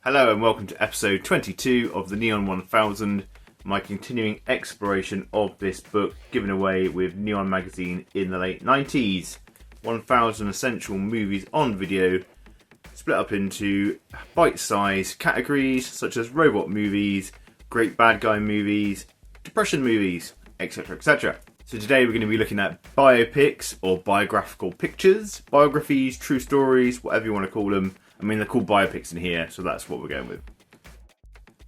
Hello and welcome to episode 22 of the Neon 1000, my continuing exploration of this book given away with Neon magazine in the late 90s. 1000 essential movies on video, split up into bite-sized categories such as robot movies, great bad guy movies, depression movies, etc, etc. So today we're going to be looking at biopics or biographical pictures, biographies, true stories, whatever you want to call them. I mean, they're called biopics in here, so that's what we're going with.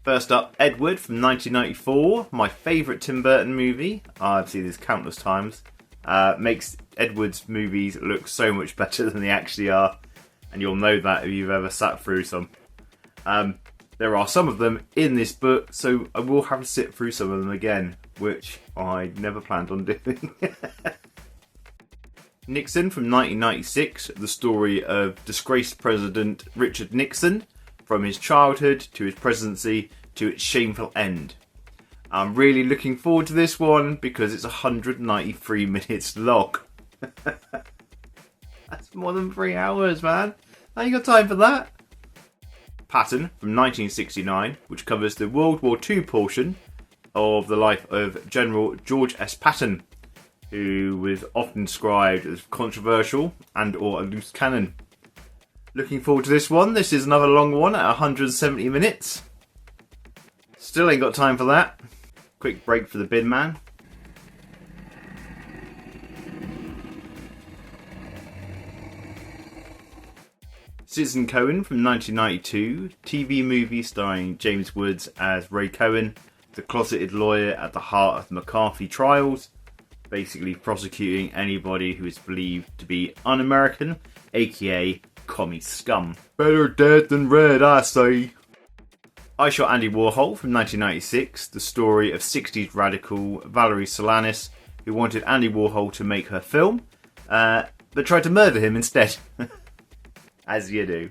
First up, Edward from 1994, my favourite Tim Burton movie. I've seen this countless times. Makes Edward's movies look so much better than they actually are, and you'll know that if you've ever sat through some. There are some of them in this book, so I will have to sit through some of them again, which I never planned on doing. Nixon from 1996, the story of disgraced President Richard Nixon, from his childhood to his presidency to its shameful end. I'm really looking forward to this one because it's 193 minutes long. That's more than 3 hours, man. How you got time for that? Patton from 1969, which covers the World War II portion of the life of General George S. Patton, who was often described as controversial and or a loose cannon. Looking forward to this one. This is another long one at 170 minutes. Still ain't got time for that. Quick break for the bin man. Citizen Cohen from 1992, TV movie starring James Woods as Ray Cohen, the closeted lawyer at the heart of the McCarthy trials, basically prosecuting anybody who is believed to be un-American, aka commie scum. Better dead than red, I say. I Shot Andy Warhol from 1996, the story of 60s radical Valerie Solanas, who wanted Andy Warhol to make her film, but tried to murder him instead. As you do.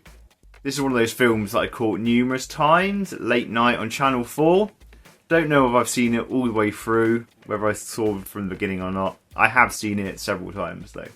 This is one of those films that I caught numerous times, late night on Channel 4. Don't know if I've seen it all the way through, whether I saw it from the beginning or not. I have seen it several times though.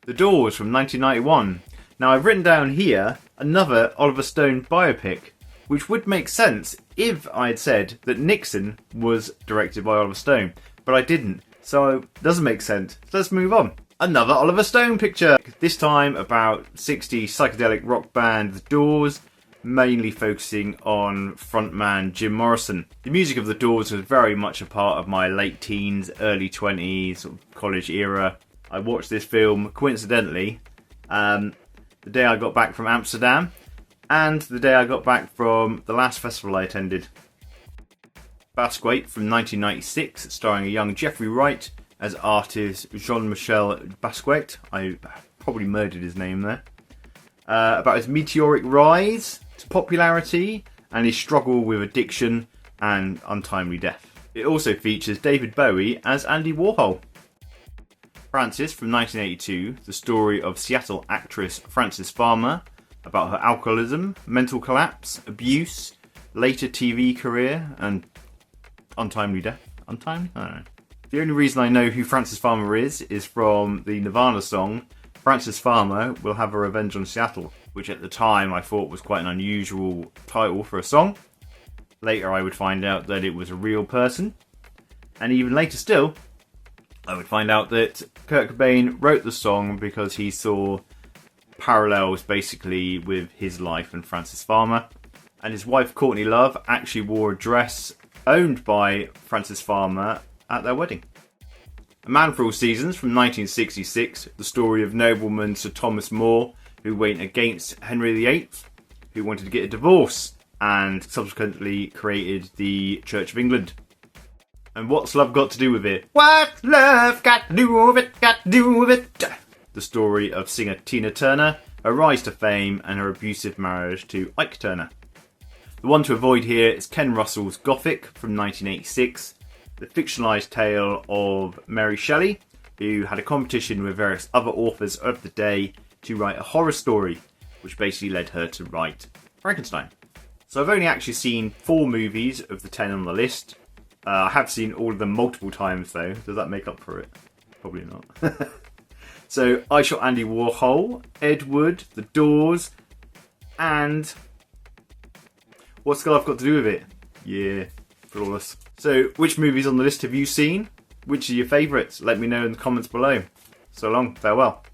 The Doors from 1991. Now I've written down here another Oliver Stone biopic, which would make sense if I had said that Nixon was directed by Oliver Stone, but I didn't, so it doesn't make sense. So let's move on. Another Oliver Stone picture, this time about 60s psychedelic rock band The Doors, mainly focusing on frontman Jim Morrison. The music of The Doors was very much a part of my late teens, early 20s, sort of college era. I watched this film, coincidentally, the day I got back from Amsterdam, and the day I got back from the last festival I attended. Basquiat from 1996, starring a young Jeffrey Wright as artist Jean-Michel Basquiat. I probably murdered his name there. About his meteoric rise to popularity and his struggle with addiction and untimely death. It also features David Bowie as Andy Warhol. Frances from 1982, the story of Seattle actress Frances Farmer, about her alcoholism, mental collapse, abuse, later TV career, and untimely death. Untimely? I don't know. The only reason I know who Frances Farmer is from the Nirvana song Frances Farmer Will Have a Revenge on Seattle, which at the time I thought was quite an unusual title for a song. Later I would find out that it was a real person, and even later still I would find out that Kurt Cobain wrote the song because he saw parallels basically with his life and Frances Farmer, and his wife Courtney Love actually wore a dress owned by Frances Farmer at their wedding. A Man for All Seasons from 1966, the story of nobleman Sir Thomas More, who went against Henry VIII, who wanted to get a divorce, and subsequently created the Church of England. And what's love got to do with it? What's love got to do with it? Got to do with it? The story of singer Tina Turner, her rise to fame, and her abusive marriage to Ike Turner. The one to avoid here is Ken Russell's Gothic from 1986, the fictionalised tale of Mary Shelley, who had a competition with various other authors of the day to write a horror story, which basically led her to write Frankenstein. So I've only actually seen 4 movies of the 10 on the list. I have seen all of them multiple times though. Does that make up for it? Probably not. So I Shot Andy Warhol, Edward, The Doors, and What's the life got to do with it? Yeah, flawless. So, which movies on the list have you seen? Which are your favourites? Let me know in the comments below. So long, farewell.